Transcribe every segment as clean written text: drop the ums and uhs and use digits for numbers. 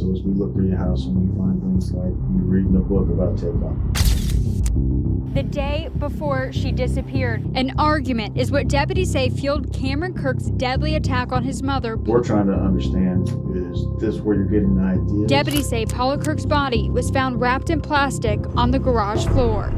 So as we look through your house and we find things like you reading a book about TikTok. The day before she disappeared, an argument is what deputies say fueled Cameron Kirk's deadly attack on his mother. We're trying to understand, is this where you're getting the ideas? Deputies say Paula Kirk's body was found wrapped in plastic on the garage floor.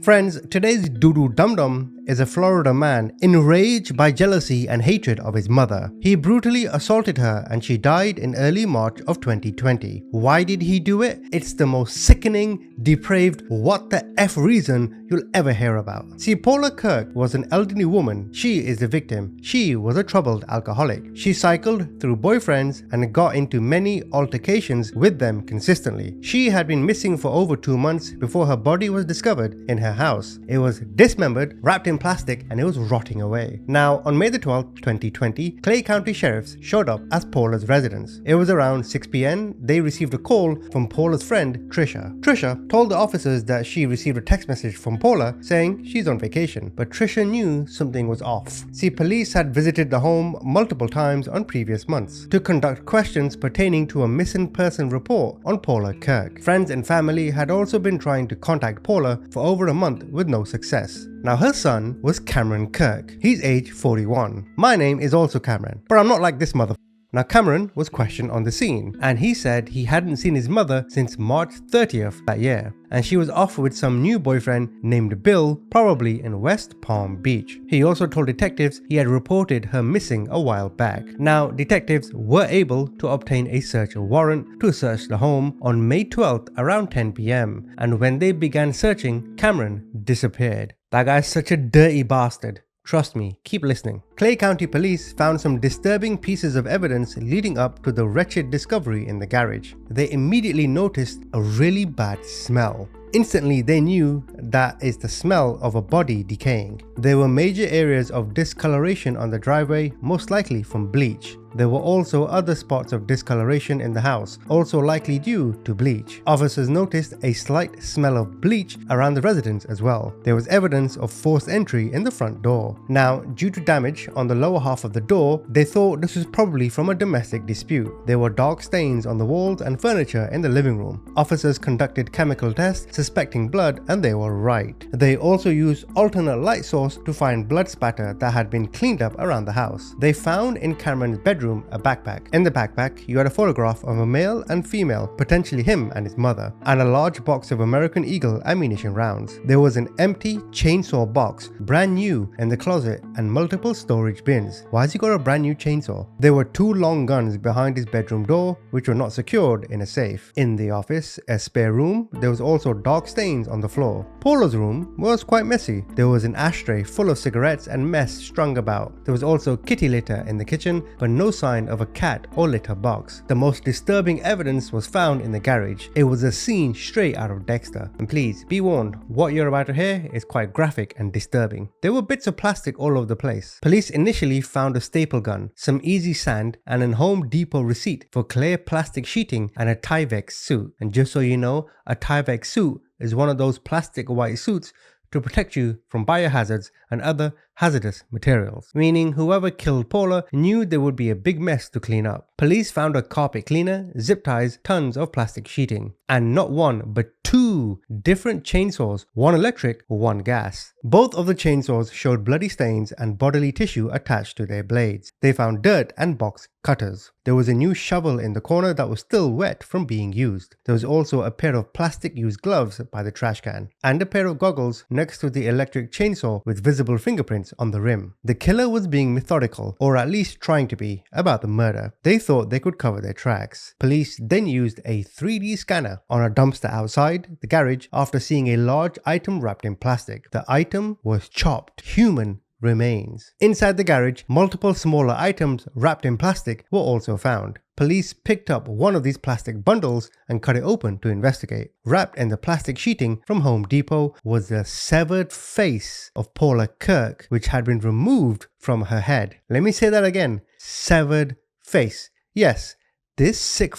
Friends, today's doo-doo dum-dum is a Florida man enraged by jealousy and hatred of his mother. He brutally assaulted her and she died in early March of 2020. Why did he do it? It's the most sickening, depraved, what the F reason you'll ever hear about. See, Paula Kirk was an elderly woman. She is the victim. She was a troubled alcoholic. She cycled through boyfriends and got into many altercations with them consistently. She had been missing for over 2 months before her body was discovered in her house. It was dismembered, wrapped in plastic, and it was rotting away. Now, on May the 12th, 2020, Clay County sheriffs showed up at Paula's residence. It was around 6 p.m. They received a call from Paula's friend, Trisha. Trisha told the officers that she received a text message from Paula saying she's on vacation, but Trisha knew something was off. See, police had visited the home multiple times on previous months to conduct questions pertaining to a missing person report on Paula Kirk. Friends and family had also been trying to contact Paula for over a month with no success. Now, her son was Cameron Kirk. He's age 41. My name is also Cameron, but I'm not like this motherfucker. Now, Cameron was questioned on the scene, and he said he hadn't seen his mother since March 30th that year, and she was off with some new boyfriend named Bill, probably in West Palm Beach. He also told detectives he had reported her missing a while back. Now, detectives were able to obtain a search warrant to search the home on May 12th around 10 p.m, and when they began searching, Cameron disappeared. That guy's such a dirty bastard. Trust me, keep listening. Clay County Police found some disturbing pieces of evidence leading up to the wretched discovery in the garage. They immediately noticed a really bad smell. Instantly, they knew that is the smell of a body decaying. There were major areas of discoloration on the driveway, most likely from bleach. There were also other spots of discoloration in the house, also likely due to bleach. Officers noticed a slight smell of bleach around the residence as well. There was evidence of forced entry in the front door. Now, due to damage on the lower half of the door, they thought this was probably from a domestic dispute. There were dark stains on the walls and furniture in the living room. Officers conducted chemical tests suspecting blood, and they were right. They also used alternate light source to find blood spatter that had been cleaned up around the house. They found in Cameron's bedroom a backpack. In the backpack, you had a photograph of a male and female, potentially him and his mother, and a large box of American Eagle ammunition rounds. There was an empty chainsaw box, brand new, in the closet, and multiple storage bins. Why has he got a brand new chainsaw? There were 2 long guns behind his bedroom door, which were not secured in a safe. In the office, a spare room, there was also dark stains on the floor. Paula's room was quite messy. There was an ashtray full of cigarettes and mess strung about. There was also kitty litter in the kitchen, but no sign of a cat or litter box. The most disturbing evidence was found in the garage. It was a scene straight out of Dexter. And please be warned, what you're about to hear is quite graphic and disturbing. There were bits of plastic all over the place. Police initially found a staple gun, some easy sand, and a Home Depot receipt for clear plastic sheeting and a Tyvek suit. And just so you know, a Tyvek suit is one of those plastic white suits to protect you from biohazards and other hazardous materials, meaning whoever killed Paula knew there would be a big mess to clean up. Police found a carpet cleaner, zip ties, tons of plastic sheeting, and not one but 2 different chainsaws, one electric, one gas. Both of the chainsaws showed bloody stains and bodily tissue attached to their blades. They found dirt and box cutters. There was a new shovel in the corner that was still wet from being used. There was also a pair of plastic used gloves by the trash can, and a pair of goggles next to the electric chainsaw with visible fingerprints on the rim. The killer was being methodical, or at least trying to be, about the murder. They thought they could cover their tracks. Police then used a 3D scanner on a dumpster outside the garage after seeing a large item wrapped in plastic. The item was chopped human remains. Inside the garage, multiple smaller items wrapped in plastic were also found. Police picked up one of these plastic bundles and cut it open to investigate. Wrapped in the plastic sheeting from Home Depot was the severed face of Paula Kirk, which had been removed from her head. Let me say that again. Severed face. Yes, this sick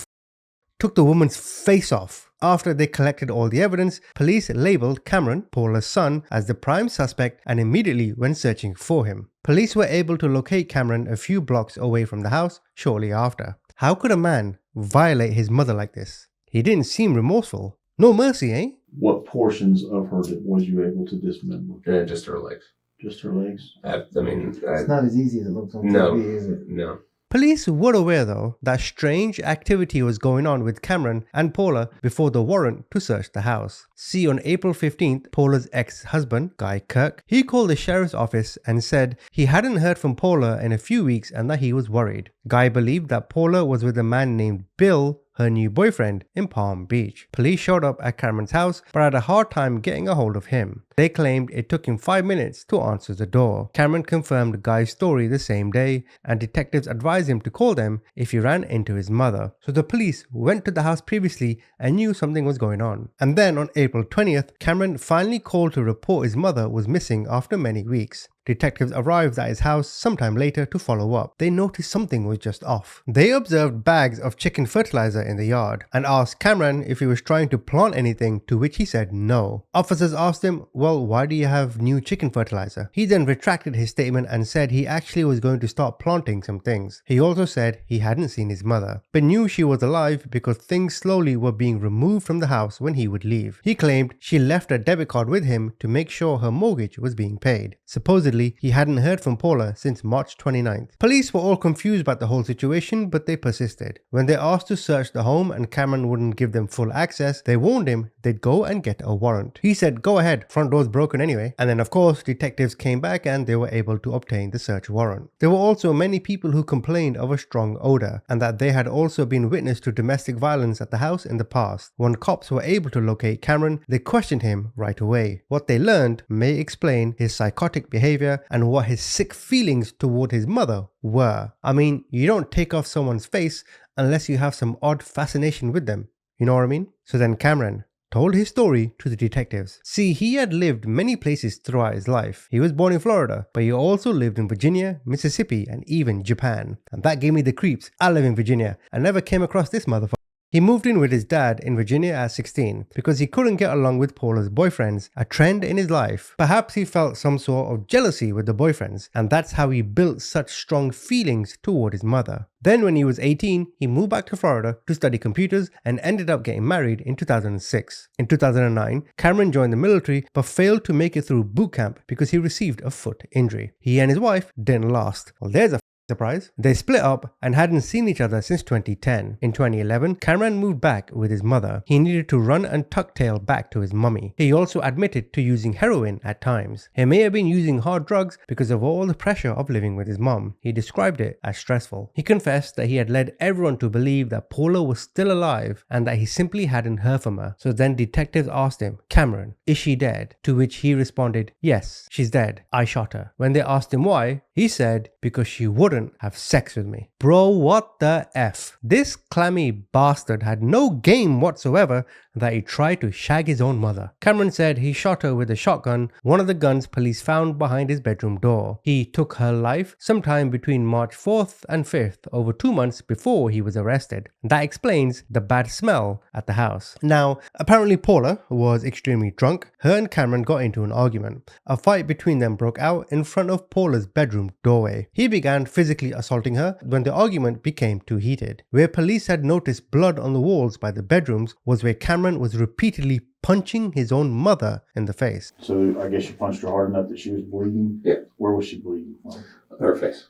took the woman's face off. After they collected all the evidence, police labeled Cameron, Paula's son, as the prime suspect and immediately went searching for him. Police were able to locate Cameron a few blocks away from the house shortly after. How could a man violate his mother like this? He didn't seem remorseful. No mercy, eh? What portions of her was you able to dismember? Just her legs. Just her legs? I mean, It's not as easy as it looks on No. TV, is it? no. Police were aware, though, that strange activity was going on with Cameron and Paula before the warrant to search the house. See, on April 15th, Paula's ex-husband, Guy Kirk, he called the sheriff's office and said he hadn't heard from Paula in a few weeks and that he was worried. Guy believed that Paula was with a man named Bill, her new boyfriend, in Palm Beach. Police showed up at Cameron's house but had a hard time getting a hold of him. They claimed it took him 5 minutes to answer the door. Cameron confirmed Guy's story the same day, and detectives advised him to call them if he ran into his mother. So the police went to the house previously and knew something was going on. And then on April 20th, Cameron finally called to report his mother was missing after many weeks. Detectives arrived at his house sometime later to follow up. They noticed something was just off. They observed bags of chicken fertilizer in the yard and asked Cameron if he was trying to plant anything, to which he said no. Officers asked him, well, why do you have new chicken fertilizer? He then retracted his statement and said he actually was going to start planting some things. He also said he hadn't seen his mother, but knew she was alive because things slowly were being removed from the house when he would leave. He claimed she left a debit card with him to make sure her mortgage was being paid. Supposedly, he hadn't heard from Paula since March 29th. Police were all confused about the whole situation, but they persisted. When they asked to search the home and Cameron wouldn't give them full access, they warned him they'd go and get a warrant. He said, go ahead, front door's broken anyway. And then of course, detectives came back and they were able to obtain the search warrant. There were also many people who complained of a strong odor and that they had also been witness to domestic violence at the house in the past. When cops were able to locate Cameron, they questioned him right away. What they learned may explain his psychotic behavior and what his sick feelings toward his mother were. I mean, you don't take off someone's face unless you have some odd fascination with them. You know what I mean? So then Cameron told his story to the detectives. See, he had lived many places throughout his life. He was born in Florida, but he also lived in Virginia, Mississippi, and even Japan. And that gave me the creeps. I live in Virginia. I never came across this motherfucker. He moved in with his dad in Virginia at 16 because he couldn't get along with Paula's boyfriends, a trend in his life. Perhaps he felt some sort of jealousy with the boyfriends, and that's how he built such strong feelings toward his mother. Then when he was 18, he moved back to Florida to study computers and ended up getting married in 2006. In 2009, Cameron joined the military but failed to make it through boot camp because he received a foot injury. He and his wife didn't last. Well, there's a surprise. They split up and hadn't seen each other since 2010. In 2011, Cameron moved back with his mother. He needed to run and tuck tail back to his mummy. He also admitted to using heroin at times. He may have been using hard drugs because of all the pressure of living with his mom. He described it as stressful. He confessed that he had led everyone to believe that Paula was still alive and that he simply hadn't heard from her. So then detectives asked him, Cameron, is she dead? To which he responded, yes, she's dead. I shot her. When they asked him why, he said, because she wouldn't have sex with me. Bro, what the F? This clammy bastard had no game whatsoever that he tried to shag his own mother. Cameron said he shot her with a shotgun, one of the guns police found behind his bedroom door. He took her life sometime between March 4th and 5th, over 2 months before he was arrested. That explains the bad smell at the house. Now, apparently Paula was extremely drunk. Her and Cameron got into an argument. A fight between them broke out in front of Paula's bedroom doorway. He began physically assaulting her when the argument became too heated. Where police had noticed blood on the walls by the bedrooms was where Cameron was repeatedly punching his own mother in the face. So I guess you punched her hard enough that she was bleeding? Yeah. Where was she bleeding from? Her face.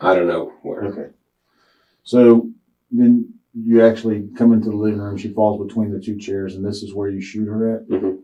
I don't know where. Okay. So then you actually come into the living room. She falls between the two chairs, and this is where you shoot her at? Mm-hmm.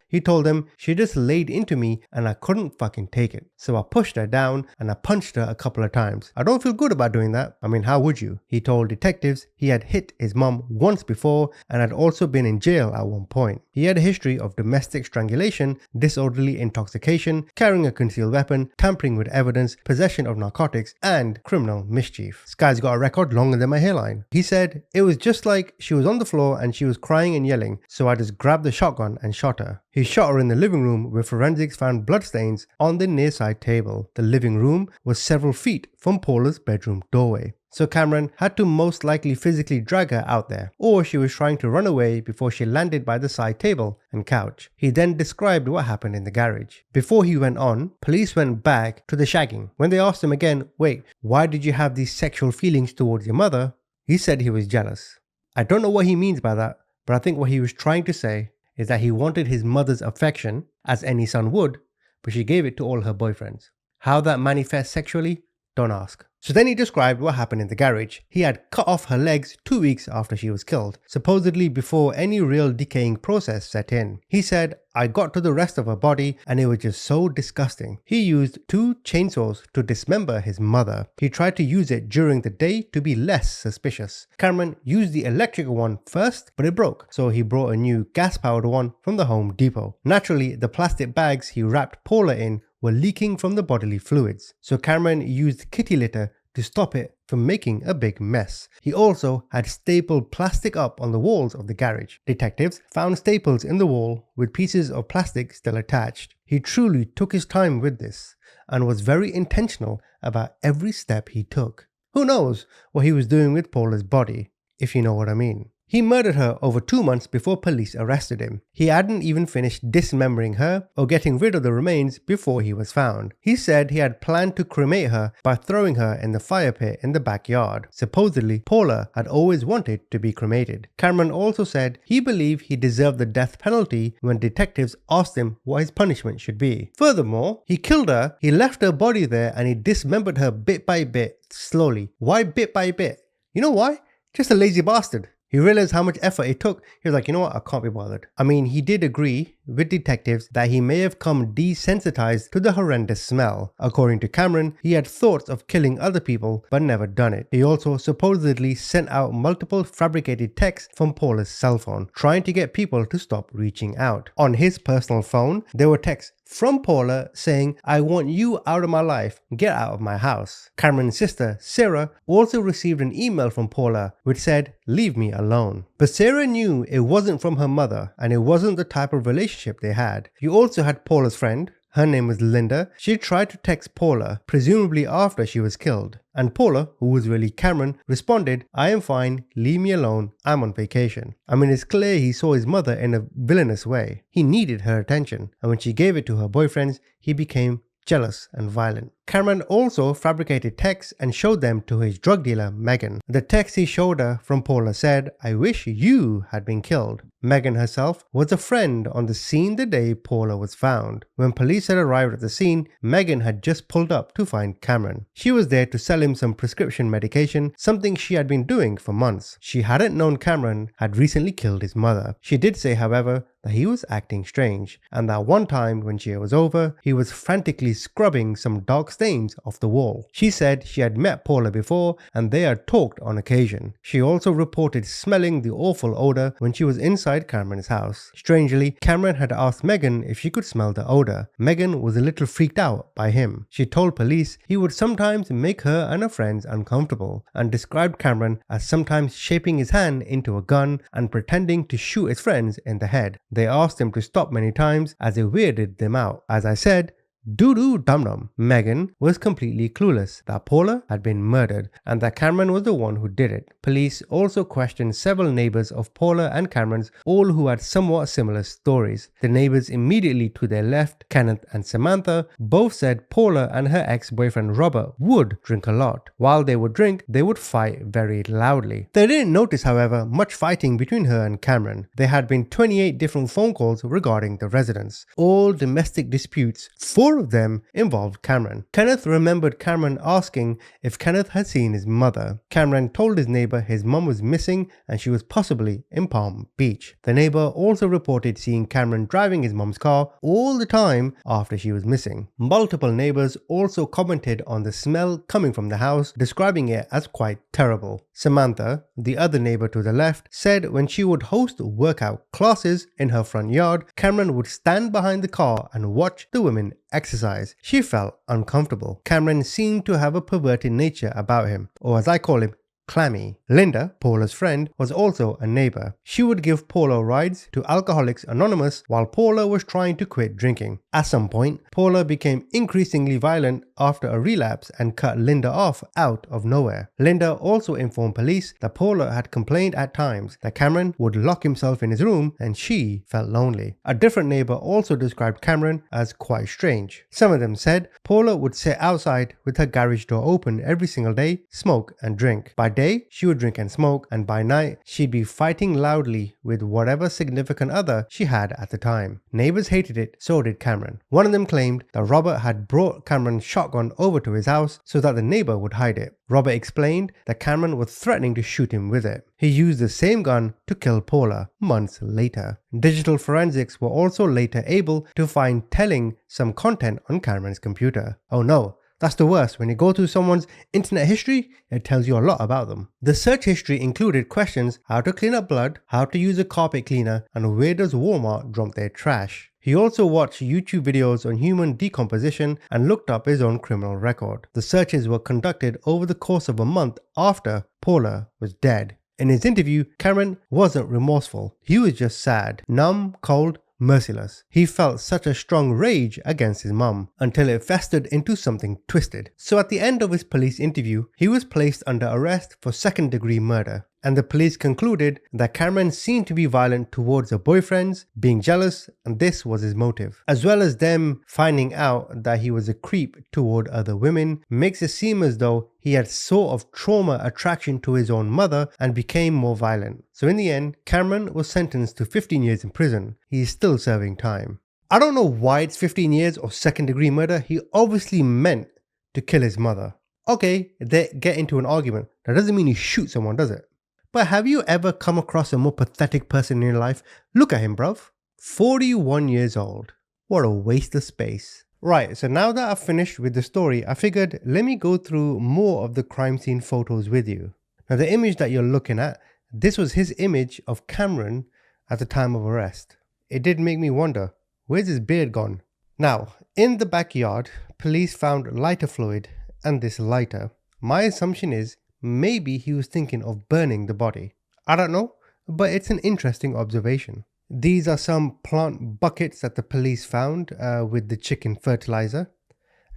He told them she just laid into me and I couldn't fucking take it. So I pushed her down and I punched her a couple of times. I don't feel good about doing that. I mean, how would you? He told detectives he had hit his mom once before and had also been in jail at one point. He had a history of domestic strangulation, disorderly intoxication, carrying a concealed weapon, tampering with evidence, possession of narcotics, and criminal mischief. This guy's got a record longer than my hairline. He said, it was just like she was on the floor and she was crying and yelling, so I just grabbed the shotgun and shot her. He He shot her in the living room where forensics found bloodstains on the near side table. The living room was several feet from Paula's bedroom doorway. So Cameron had to most likely physically drag her out there, or she was trying to run away before she landed by the side table and couch. He then described what happened in the garage. Before he went on, police went back to the shagging. When they asked him again, wait, why did you have these sexual feelings towards your mother? He said he was jealous. I don't know what he means by that, but I think what he was trying to say is that he wanted his mother's affection, as any son would, but she gave it to all her boyfriends. How that manifests sexually? Don't ask. So then he described what happened in the garage. He had cut off her legs 2 weeks after she was killed, supposedly before any real decaying process set in. He said, I got to the rest of her body and it was just so disgusting. He used 2 chainsaws to dismember his mother. He tried to use it during the day to be less suspicious. Cameron used the electrical one first, but it broke, so he brought a new gas-powered one from the Home Depot. Naturally, the plastic bags he wrapped Paula in were leaking from the bodily fluids, so Cameron used kitty litter to stop it from making a big mess. He also had stapled plastic up on the walls of the garage. Detectives found staples in the wall with pieces of plastic still attached. He truly took his time with this and was very intentional about every step he took. Who knows what he was doing with Paula's body, if you know what I mean. He murdered her over 2 months before police arrested him. He hadn't even finished dismembering her or getting rid of the remains before he was found. He said he had planned to cremate her by throwing her in the fire pit in the backyard. Supposedly, Paula had always wanted to be cremated. Cameron also said he believed he deserved the death penalty when detectives asked him what his punishment should be. Furthermore, he killed her, he left her body there, and he dismembered her bit by bit, slowly. Why bit by bit? You know why? Just a lazy bastard. He realized how much effort it took. He was like, you know what, I can't be bothered. I mean, he did agree with detectives that he may have come desensitized to the horrendous smell. According to Cameron, he had thoughts of killing other people but never done it. He also supposedly sent out multiple fabricated texts from Paula's cell phone, trying to get people to stop reaching out. On his personal phone, there were texts from Paula saying, I want you out of my life, get out of my house. Cameron's sister, Sarah, also received an email from Paula which said, leave me alone. But Sarah knew it wasn't from her mother and it wasn't the type of relationship they had. You also had Paula's friend. Her name was Linda. She tried to text Paula, presumably after she was killed. And Paula, who was really Cameron, responded, I am fine, leave me alone, I'm on vacation. I mean, it's clear he saw his mother in a villainous way. He needed her attention, and when she gave it to her boyfriends, he became jealous and violent. Cameron also fabricated texts and showed them to his drug dealer, Megan. The text he showed her from Paula said, I wish you had been killed. Megan herself was a friend on the scene the day Paula was found. When police had arrived at the scene, Megan had just pulled up to find Cameron. She was there to sell him some prescription medication, something she had been doing for months. She hadn't known Cameron had recently killed his mother. She did say, however, that he was acting strange, and that one time when she was over, he was frantically scrubbing some dark stains off the wall. She said she had met Paula before and they had talked on occasion. She also reported smelling the awful odor when she was inside Cameron's house. Strangely, Cameron had asked Megan if she could smell the odor. Megan was a little freaked out by him. She told police he would sometimes make her and her friends uncomfortable and described Cameron as sometimes shaping his hand into a gun and pretending to shoot his friends in the head. They asked him to stop many times as it weirded them out. As I said, doo-doo dum-dum. Megan was completely clueless that Paula had been murdered and that Cameron was the one who did it. Police also questioned several neighbors of Paula and Cameron's, all who had somewhat similar stories. The neighbors immediately to their left, Kenneth and Samantha, both said Paula and her ex-boyfriend Robert would drink a lot. While they would drink, they would fight very loudly. They didn't notice, however, much fighting between her and Cameron. There had been 28 different phone calls regarding the residence, all domestic disputes. 4 of them involved Cameron. Kenneth remembered Cameron asking if Kenneth had seen his mother. Cameron told his neighbor his mom was missing and she was possibly in Palm Beach. The neighbor also reported seeing Cameron driving his mom's car all the time after she was missing. Multiple neighbors also commented on the smell coming from the house, describing it as quite terrible. Samantha, the other neighbor to the left, said when she would host workout classes in her front yard, Cameron would stand behind the car and watch the women exercise. She felt uncomfortable. Cameron seemed to have a perverted nature about him, or as I call him, clammy. Linda, Paula's friend, was also a neighbor. She would give Paula rides to Alcoholics Anonymous while Paula was trying to quit drinking. At some point, Paula became increasingly violent after a relapse and cut Linda off out of nowhere. Linda also informed police that Paula had complained at times that Cameron would lock himself in his room and she felt lonely. A different neighbor also described Cameron as quite strange. Some of them said Paula would sit outside with her garage door open every single day, smoke and drink. By day, she would drink and smoke, and by night, she'd be fighting loudly with whatever significant other she had at the time. Neighbors hated it, so did Cameron. One of them claimed that Robert had brought Cameron's shotgun over to his house so that the neighbor would hide it. Robert explained that Cameron was threatening to shoot him with it. He used the same gun to kill Paula months later. Digital forensics were also later able to find telling some content on Cameron's computer. Oh no, that's the worst. When you go through someone's internet history, it tells you a lot about them. The search history included questions how to clean up blood, how to use a carpet cleaner, and where does Walmart dump their trash. He also watched YouTube videos on human decomposition and looked up his own criminal record. The searches were conducted over the course of a month after Paula was dead. In his interview, Cameron wasn't remorseful. He was just sad, numb, cold, merciless. He felt such a strong rage against his mum until it festered into something twisted. So at the end of his police interview, he was placed under arrest for second-degree murder. And the police concluded that Cameron seemed to be violent towards her boyfriends, being jealous, and this was his motive. As well as them finding out that he was a creep toward other women, makes it seem as though he had sort of trauma attraction to his own mother and became more violent. So in the end, Cameron was sentenced to 15 years in prison. He is still serving time. I don't know why it's 15 years or second-degree murder. He obviously meant to kill his mother. Okay, they get into an argument. That doesn't mean you shoot someone, does it? But have you ever come across a more pathetic person in your life? Look at him, bruv. 41 years old. What a waste of space. Right, so now that I've finished with the story, I figured let me go through more of the crime scene photos with you. Now the image that you're looking at, this was his image of Cameron at the time of arrest. It did make me wonder, where's his beard gone? Now, in the backyard, police found lighter fluid and this lighter. My assumption is maybe he was thinking of burning the body. I don't know, but it's an interesting observation. These are some plant buckets that the police found with the chicken fertilizer.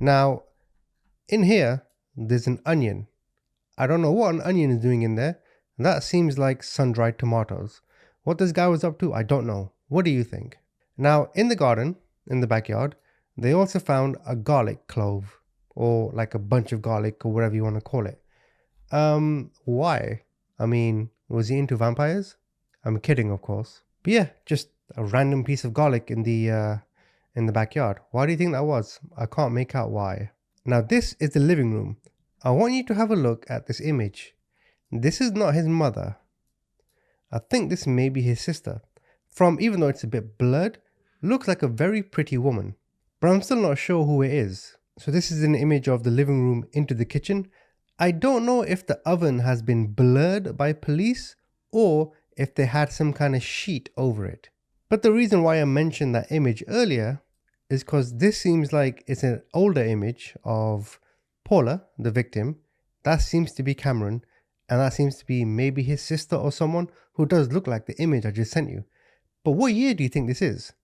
Now, in here, there's an onion. I don't know what an onion is doing in there. That seems like sun-dried tomatoes. What this guy was up to, I don't know. What do you think? Now, in the garden, in the backyard, they also found a garlic clove, or like a bunch of garlic, or whatever you want to call it. Why? I mean, was he into vampires? I'm kidding, of course. But yeah, just a random piece of garlic in the backyard. Why do you think that was? I can't make out why. Now this is the living room. I want you to have a look at this image. This is not his mother. I think this may be his sister. Even though it's a bit blurred, looks like a very pretty woman. But I'm still not sure who it is. So this is an image of the living room into the kitchen. I don't know if the oven has been blurred by police or if they had some kind of sheet over it. But the reason why I mentioned that image earlier is because this seems like it's an older image of Paula, the victim. That seems to be Cameron, and that seems to be maybe his sister or someone who does look like the image I just sent you. But what year do you think this is?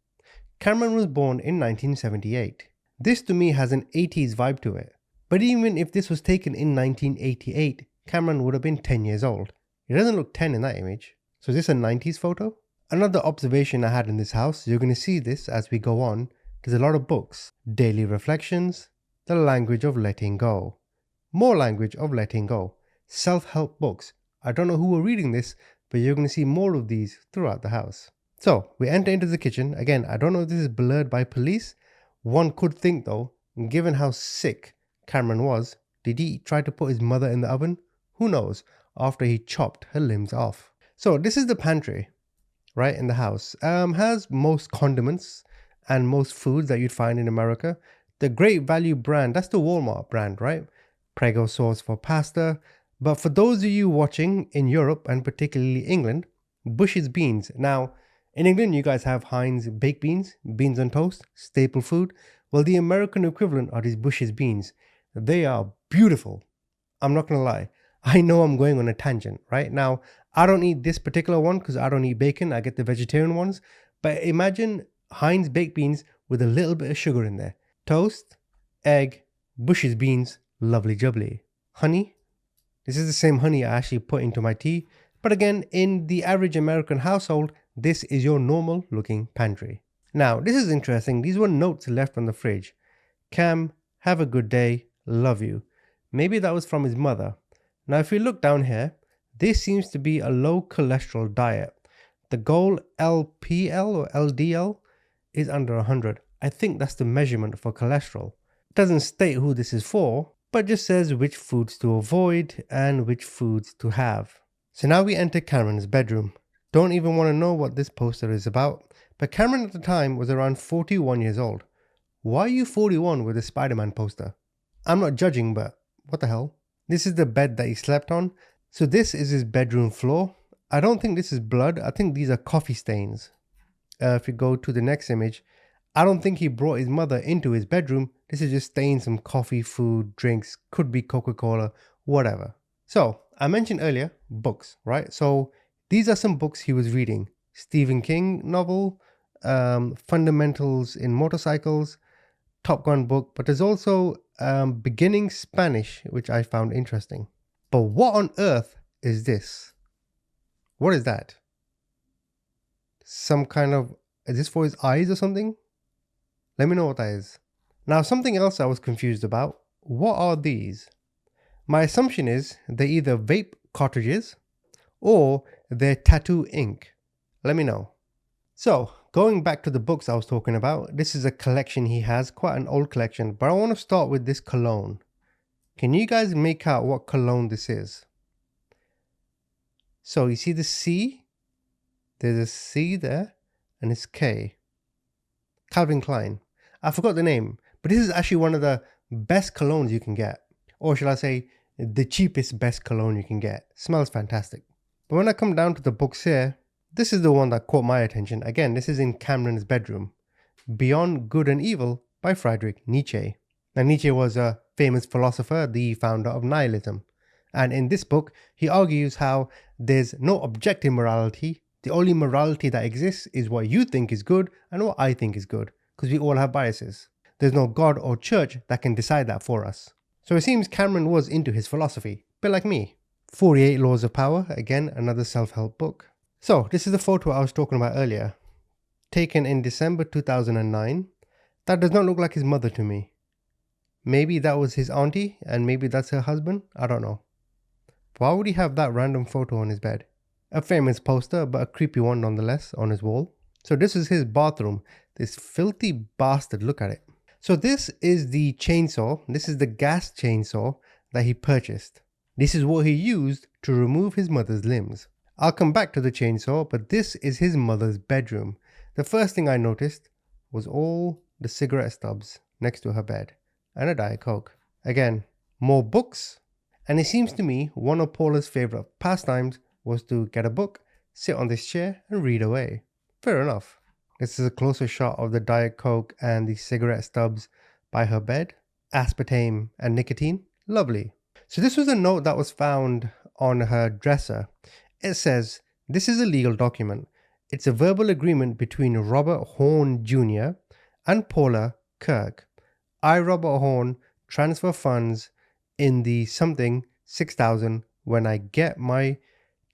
Cameron was born in 1978. This to me has an 80s vibe to it. But even if this was taken in 1988, Cameron would have been 10 years old. He doesn't look 10 in that image. So is this a 90s photo? Another observation I had in this house, you're going to see this as we go on, there's a lot of books. Daily Reflections, The Language of Letting Go, More Language of Letting Go, self-help books. I don't know who are reading this, but you're going to see more of these throughout the house. So we enter into the kitchen. Again, I don't know if this is blurred by police. One could think though, given how sick Cameron was, did he try to put his mother in the oven? Who knows, after he chopped her limbs off. So this is the pantry, right, in the house. Has most condiments and most foods that you'd find in America. The Great Value brand, that's the Walmart brand, right? Prego sauce for pasta. But for those of you watching in Europe and particularly England, Bush's beans. Now, in England, you guys have Heinz baked beans, beans on toast, staple food. Well, the American equivalent are these Bush's beans. They are beautiful. I'm not going to lie. I know I'm going on a tangent, right? Now, I don't eat this particular one because I don't eat bacon. I get the vegetarian ones. But imagine Heinz baked beans with a little bit of sugar in there. Toast, egg, Bush's beans, lovely jubbly. Honey. This is the same honey I actually put into my tea. But again, in the average American household, this is your normal looking pantry. Now, this is interesting. These were notes left on the fridge. Cam, have a good day. Love you. Maybe that was from his mother. Now, if we look down here, this seems to be a low cholesterol diet. The goal LPL or LDL is under 100. I think that's the measurement for cholesterol. It doesn't state who this is for, but just says which foods to avoid and which foods to have. So now we enter Cameron's bedroom. Don't even want to know what this poster is about, but Cameron at the time was around 41 years old. Why are you 41 with a Spider-Man poster? I'm not judging, but what the hell? This is the bed that he slept on. So this is his bedroom floor. I don't think this is blood. I think these are coffee stains. If you go to the next image, I don't think he brought his mother into his bedroom. This is just stains from coffee, food, drinks, could be Coca-Cola, whatever. So I mentioned earlier, books, right? So these are some books he was reading. Stephen King novel, Fundamentals in Motorcycles, Top Gun book, but there's also Beginning Spanish, which I found interesting. But what on earth is this? What is that? Some kind of, is this for his eyes or something? Let me know what that is. Now, something else I was confused about. What are these? My assumption is they're either vape cartridges or they're tattoo ink. Let me know. So, going back to the books I was talking about, this is a collection he has, quite an old collection, but I want to start with this cologne. Can you guys make out what cologne this is? So, you see the C? There's a C there, and it's K. Calvin Klein. I forgot the name, but this is actually one of the best colognes you can get. Or should I say, the cheapest best cologne you can get. Smells fantastic. But when I come down to the books here, this is the one that caught my attention. Again, this is in Cameron's bedroom. Beyond Good and Evil by Friedrich Nietzsche. Now, Nietzsche was a famous philosopher, the founder of nihilism. And in this book, he argues how there's no objective morality. The only morality that exists is what you think is good and what I think is good, because we all have biases. There's no God or church that can decide that for us. So it seems Cameron was into his philosophy, a bit like me. 48 Laws of Power, again, another self-help book. So this is the photo I was talking about earlier, taken in December 2009. That does not look like his mother to me. Maybe that was his auntie and maybe that's her husband, I don't know. Why would he have that random photo on his bed? A famous poster, but a creepy one nonetheless, on his wall. So this is his bathroom. This filthy bastard, look at it. So this is the chainsaw. This is the gas chainsaw that he purchased. This is what he used to remove his mother's limbs. I'll come back to the chainsaw, but this is his mother's bedroom. The first thing I noticed was all the cigarette stubs next to her bed and a Diet Coke. Again, more books. And it seems to me one of Paula's favorite pastimes was to get a book, sit on this chair and read away. Fair enough. This is a closer shot of the Diet Coke and the cigarette stubs by her bed. Aspartame and nicotine. Lovely. So this was a note that was found on her dresser. It says, this is a legal document. It's a verbal agreement between Robert Horn Jr. and Paula Kirk. I, Robert Horn, transfer funds in the something 6,000 when I get my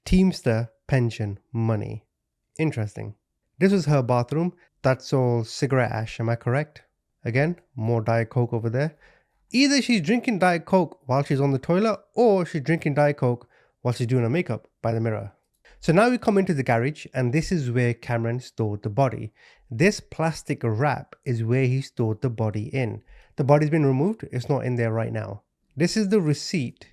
Teamster pension money. Interesting. This was her bathroom. That's all cigarette ash, am I correct? Again, more Diet Coke over there. Either she's drinking Diet Coke while she's on the toilet or she's drinking Diet Coke while she's doing her makeup by the mirror. So now we come into the garage and this is where Cameron stored the body. This plastic wrap is where he stored the body in. The body's been removed. It's not in there right now. This is the receipt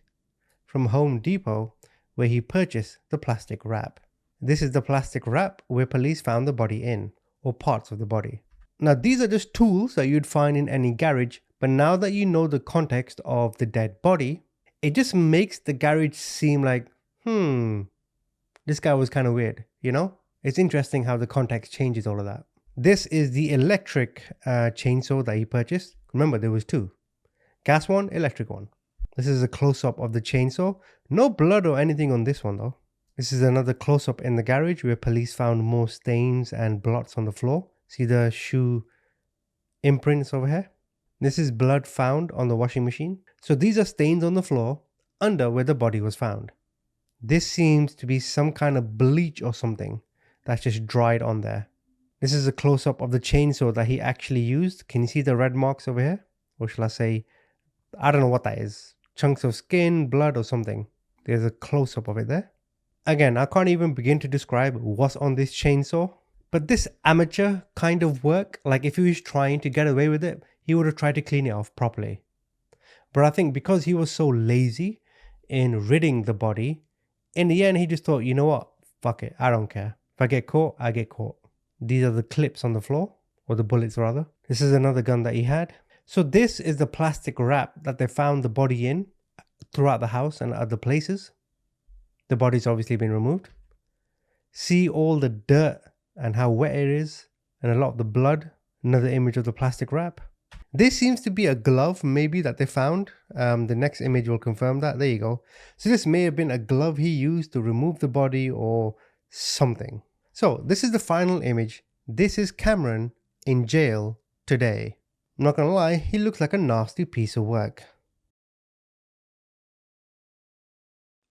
from Home Depot where he purchased the plastic wrap. This is the plastic wrap where police found the body in, or parts of the body. Now these are just tools that you'd find in any garage, but now that you know the context of the dead body, it just makes the garage seem like, this guy was kind of weird, you know? It's interesting how the context changes all of that. This is the electric chainsaw that he purchased. Remember, there was two. Gas one, electric one. This is a close-up of the chainsaw. No blood or anything on this one though. This is another close-up in the garage where police found more stains and blots on the floor. See the shoe imprints over here? This is blood found on the washing machine. So these are stains on the floor under where the body was found. This seems to be some kind of bleach or something that's just dried on there. This is a close-up of the chainsaw that he actually used. Can you see the red marks over here? Or shall I say, I don't know what that is. Chunks of skin, blood or something. There's a close-up of it there. Again, I can't even begin to describe what's on this chainsaw. But this amateur kind of work, like if he was trying to get away with it, he would have tried to clean it off properly. But I think because he was so lazy in ridding the body, in the end he just thought, you know what, fuck it, I don't care. If I get caught, I get caught. These are the clips on the floor, or the bullets rather. This is another gun that he had. So this is the plastic wrap that they found the body in throughout the house and other places. The body's obviously been removed. See all the dirt and how wet it is, and a lot of the blood. Another image of the plastic wrap. This seems to be a glove maybe that they found. The next image will confirm that. There you go. So this may have been a glove he used to remove the body or something. So this is the final image. This is Cameron in jail today. I'm not gonna lie, he looks like a nasty piece of work.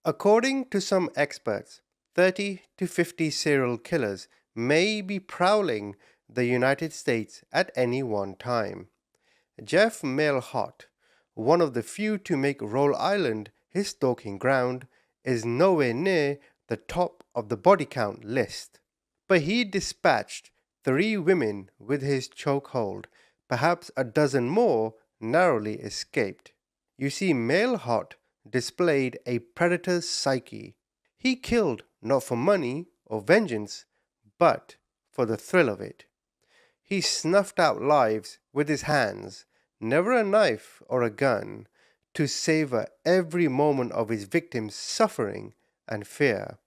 According to some experts, 30 to 50 serial killers may be prowling the United States at any one time. Jeff Mailhot, one of the few to make Rhode Island his stalking ground, is nowhere near the top of the body count list. But he dispatched 3 women with his chokehold. Perhaps a dozen more narrowly escaped. You see, Mailhot displayed a predator's psyche. He killed not for money or vengeance, but for the thrill of it. He snuffed out lives with his hands, never a knife or a gun, to savor every moment of his victims' suffering and fear.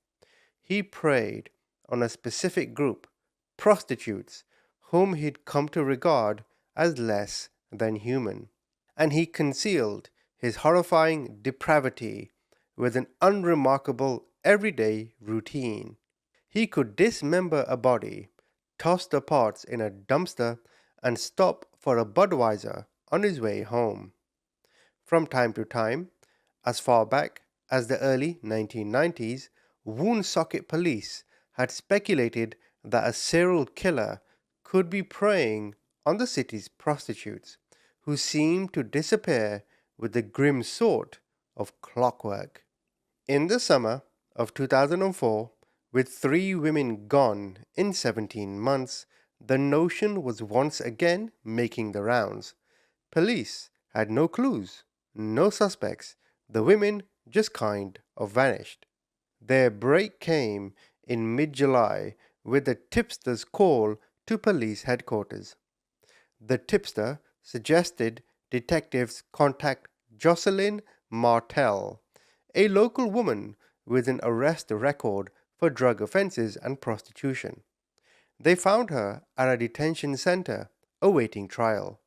He preyed on a specific group, prostitutes, whom he'd come to regard as less than human, and he concealed his horrifying depravity with an unremarkable everyday routine. He could dismember a body, toss the parts in a dumpster, and stop for a Budweiser on his way home. From time to time, as far back as the early 1990s, Woonsocket police had speculated that a serial killer could be preying on the city's prostitutes, who seemed to disappear with the grim sort of clockwork. In the summer of 2004, with 3 women gone in 17 months, the notion was once again making the rounds. Police had no clues, no suspects. The women just kind of vanished. Their break came in mid-July with the tipster's call to police headquarters. The tipster suggested detectives contact Jocelyn Martel, a local woman with an arrest record for drug offenses and prostitution. They found her at a detention center awaiting trial.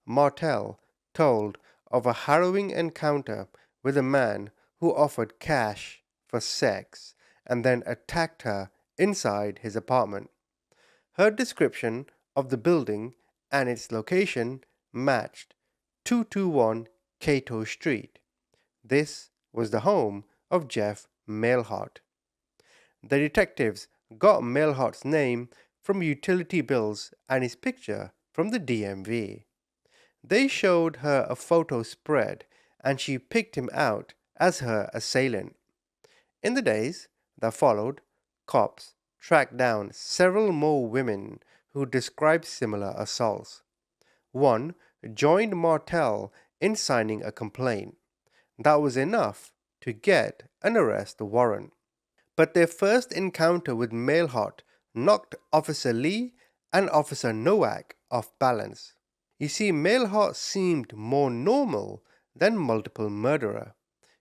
Martel told of a harrowing encounter with a man who offered cash for sex and then attacked her inside his apartment. Her description of the building and its location matched 221 Cato Street. This was the home of Jeff Mailhot. The detectives got Mailhot's name from utility bills and his picture from the DMV. They showed her a photo spread and she picked him out as her assailant. In the days that followed, cops tracked down several more women who described similar assaults. One joined Martel in signing a complaint. That was enough to get an arrest warrant. But their first encounter with Mailhot knocked Officer Lee and Officer Nowak off balance. You see, Mailhot seemed more normal than multiple murderer.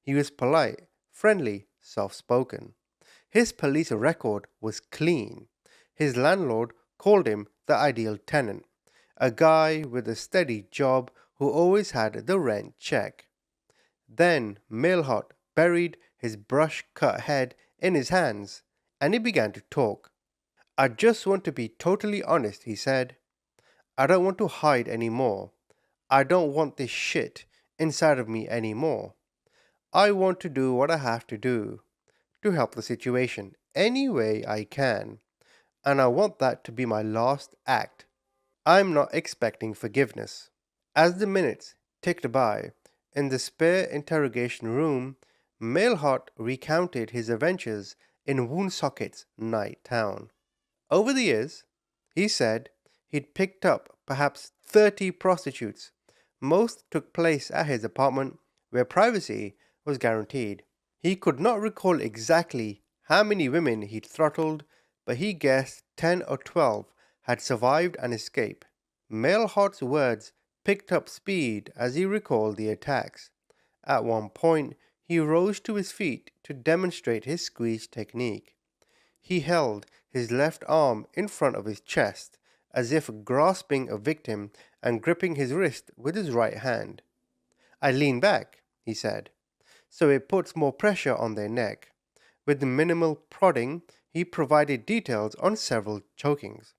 He was polite, friendly, soft-spoken. His police record was clean. His landlord called him the ideal tenant, a guy with a steady job who always had the rent check. Then Mailhot buried his brush-cut head in his hands, and he began to talk. "I just want to be totally honest," he said. "I don't want to hide anymore. I don't want this shit inside of me anymore. I want to do what I have to do to help the situation any way I can, and I want that to be my last act. I'm not expecting forgiveness." As the minutes ticked by, in the spare interrogation room, Mailhot recounted his adventures in Woonsocket's night town. Over the years, he said, he'd picked up perhaps 30 prostitutes. Most took place at his apartment, where privacy was guaranteed. He could not recall exactly how many women he'd throttled, but he guessed 10 or 12 had survived an escape. Mailhot's words picked up speed as he recalled the attacks. At one point, he rose to his feet to demonstrate his squeeze technique. He held his left arm in front of his chest, as if grasping a victim and gripping his wrist with his right hand. "I lean back," he said, "so it puts more pressure on their neck." With minimal prodding, he provided details on several chokings.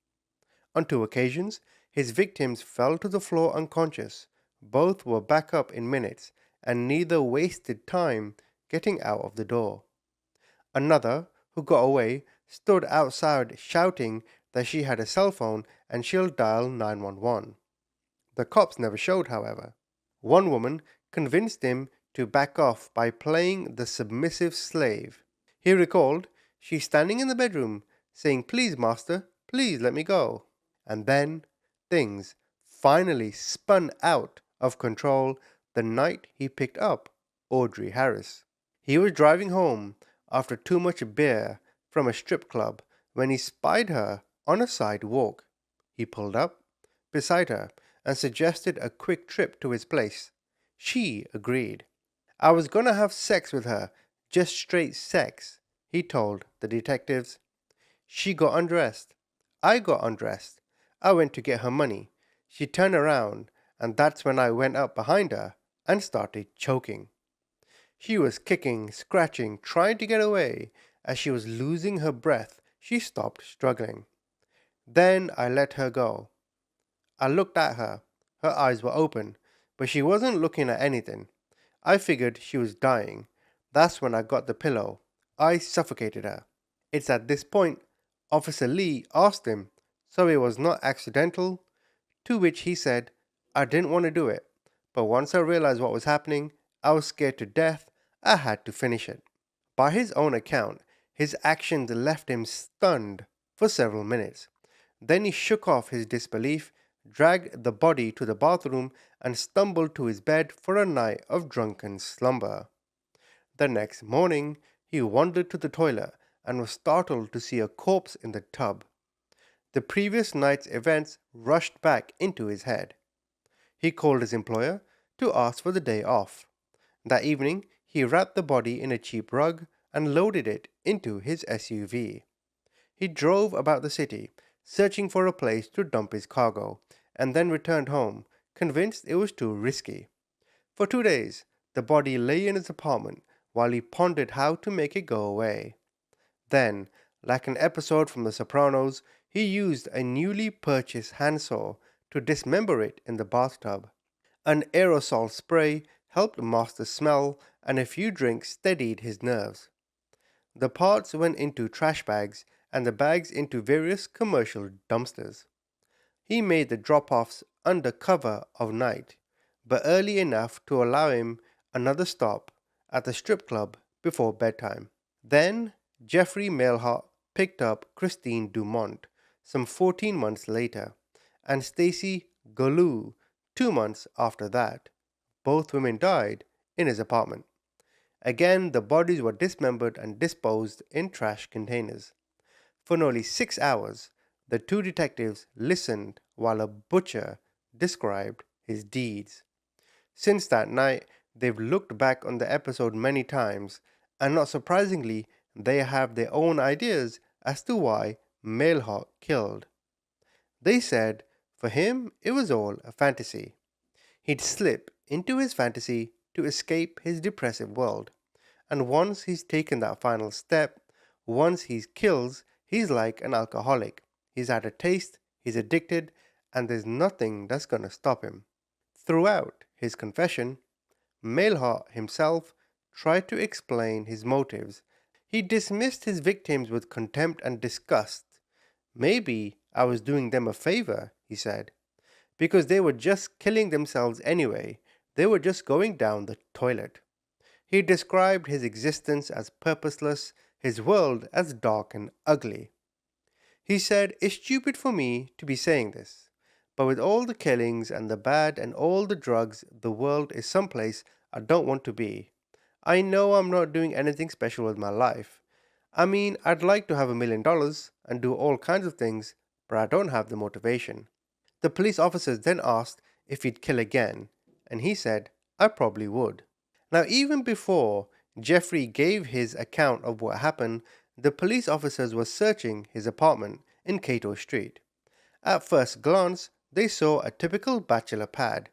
On 2 occasions, his victims fell to the floor unconscious. Both were back up in minutes, and neither wasted time getting out of the door. Another, who got away, stood outside shouting that she had a cell phone and she'll dial 911. The cops never showed, however. One woman convinced him to back off by playing the submissive slave. He recalled she standing in the bedroom saying, "Please, master, please let me go." And then things finally spun out of control the night he picked up Audrey Harris. He was driving home after too much beer from a strip club when he spied her on a sidewalk. He pulled up beside her and suggested a quick trip to his place. She agreed. "I was gonna have sex with her, just straight sex," he told the detectives. "She got undressed. I got undressed. I went to get her money. She turned around, and that's when I went up behind her and started choking. She was kicking, scratching, trying to get away. As she was losing her breath, she stopped struggling. Then I let her go. I looked at her. Her eyes were open, but she wasn't looking at anything. I figured she was dying. That's when I got the pillow. I suffocated her." It's at this point Officer Lee asked him, "So it was not accidental?" To which he said, "I didn't want to do it, but once I realized what was happening, I was scared to death. I had to finish it." By his own account, his actions left him stunned for several minutes. Then he shook off his disbelief, dragged the body to the bathroom, and stumbled to his bed for a night of drunken slumber. The next morning, he wandered to the toilet and was startled to see a corpse in the tub. The previous night's events rushed back into his head. He called his employer to ask for the day off. That evening, he wrapped the body in a cheap rug and loaded it into his SUV. He drove about the city, searching for a place to dump his cargo, and then returned home, convinced it was too risky. For 2 days, the body lay in his apartment while he pondered how to make it go away. Then, like an episode from The Sopranos, he used a newly purchased handsaw to dismember it in the bathtub. An aerosol spray helped mask the smell, and a few drinks steadied his nerves. The parts went into trash bags, and the bags into various commercial dumpsters. He made the drop-offs under cover of night, but early enough to allow him another stop at the strip club before bedtime. Then Jeffrey Mailhot picked up Christine Dumont some 14 months later, and Stacy Galoo 2 months after that. Both women died in his apartment. Again, the bodies were dismembered and disposed in trash containers. For nearly 6 hours, the two detectives listened while a butcher described his deeds. Since that night, they've looked back on the episode many times, and not surprisingly, they have their own ideas as to why Mailhot killed. They said for him it was all a fantasy. He'd slip into his fantasy to escape his depressive world, And once he's taken that final step, once he kills, he's like an alcoholic. He's had a taste, he's addicted, and there's nothing that's gonna stop him. Throughout his confession, Mailhart himself tried to explain his motives. He dismissed his victims with contempt and disgust. Maybe I was doing them a favor, he said, because they were just killing themselves anyway. They were just going down the toilet. He described his existence as purposeless, his world as dark and ugly. He said, "It's stupid for me to be saying this, but with all the killings and the bad and all the drugs, the world is someplace I don't want to be. I know I'm not doing anything special with my life. I mean, I'd like to have $1 million and do all kinds of things, but I don't have the motivation." The police officers then asked if he'd kill again, and he said, "I probably would." Now, even before Jeffrey gave his account of what happened, the police officers were searching his apartment in Cato Street. At first glance, they saw a typical bachelor pad,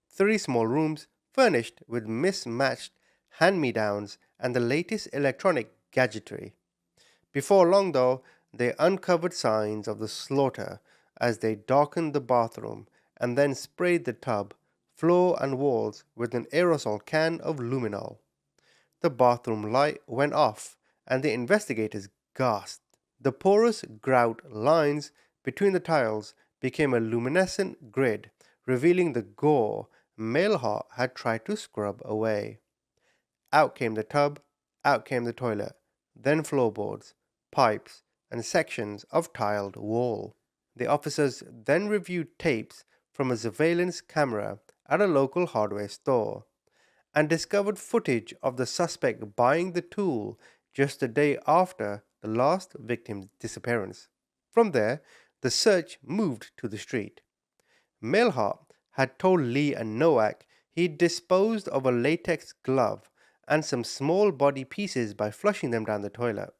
3 small rooms furnished with mismatched hand-me-downs and the latest electronic gadgetry. Before long, though, they uncovered signs of the slaughter as they darkened the bathroom and then sprayed the tub, floor and walls with an aerosol can of luminol. The bathroom light went off and the investigators gasped. The porous grout lines between the tiles became a luminescent grid, revealing the gore Mailhart had tried to scrub away. Out came the tub, out came the toilet, then floorboards, pipes, and sections of tiled wall. The officers then reviewed tapes from a surveillance camera at a local hardware store and discovered footage of the suspect buying the tool just a day after the last victim's disappearance. From there, the search moved to the street. Mailhart had told Lee and Nowak he'd disposed of a latex glove and some small body pieces by flushing them down the toilet.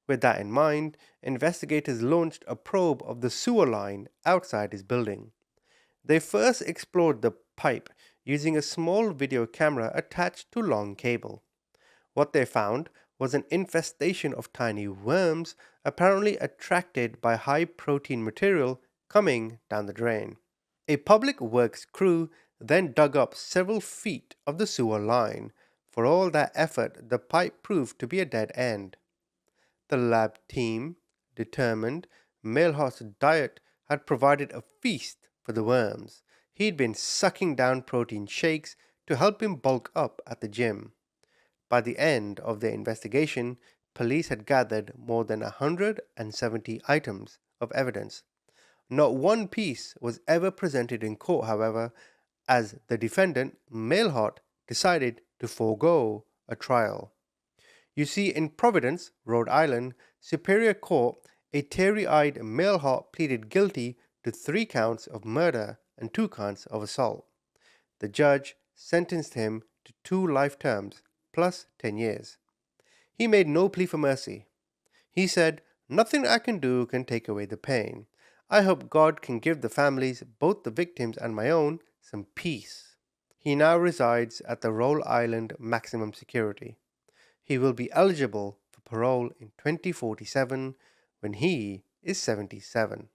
With that in mind, investigators launched a probe of the sewer line outside his building. They first explored the pipe using a small video camera attached to long cable. What they found was an infestation of tiny worms, apparently attracted by high-protein material coming down the drain. A public works crew then dug up several feet of the sewer line. For all that effort, the pipe proved to be a dead end. The lab team determined Mailhart's diet had provided a feast for the worms. He'd been sucking down protein shakes to help him bulk up at the gym. By the end of their investigation, police had gathered more than 170 items of evidence. Not one piece was ever presented in court, however, as the defendant, Mailhart, decided to forego a trial. You see, in Providence, Rhode Island, Superior Court, a teary-eyed Mailhart pleaded guilty to 3 counts of murder and 2 counts of assault. The judge sentenced him to 2 life terms, plus 10 years. He made no plea for mercy. He said, "Nothing I can do can take away the pain. I hope God can give the families, both the victims and my own, some peace." He now resides at the Rhode Island Maximum Security. He will be eligible for parole in 2047 when he is 77.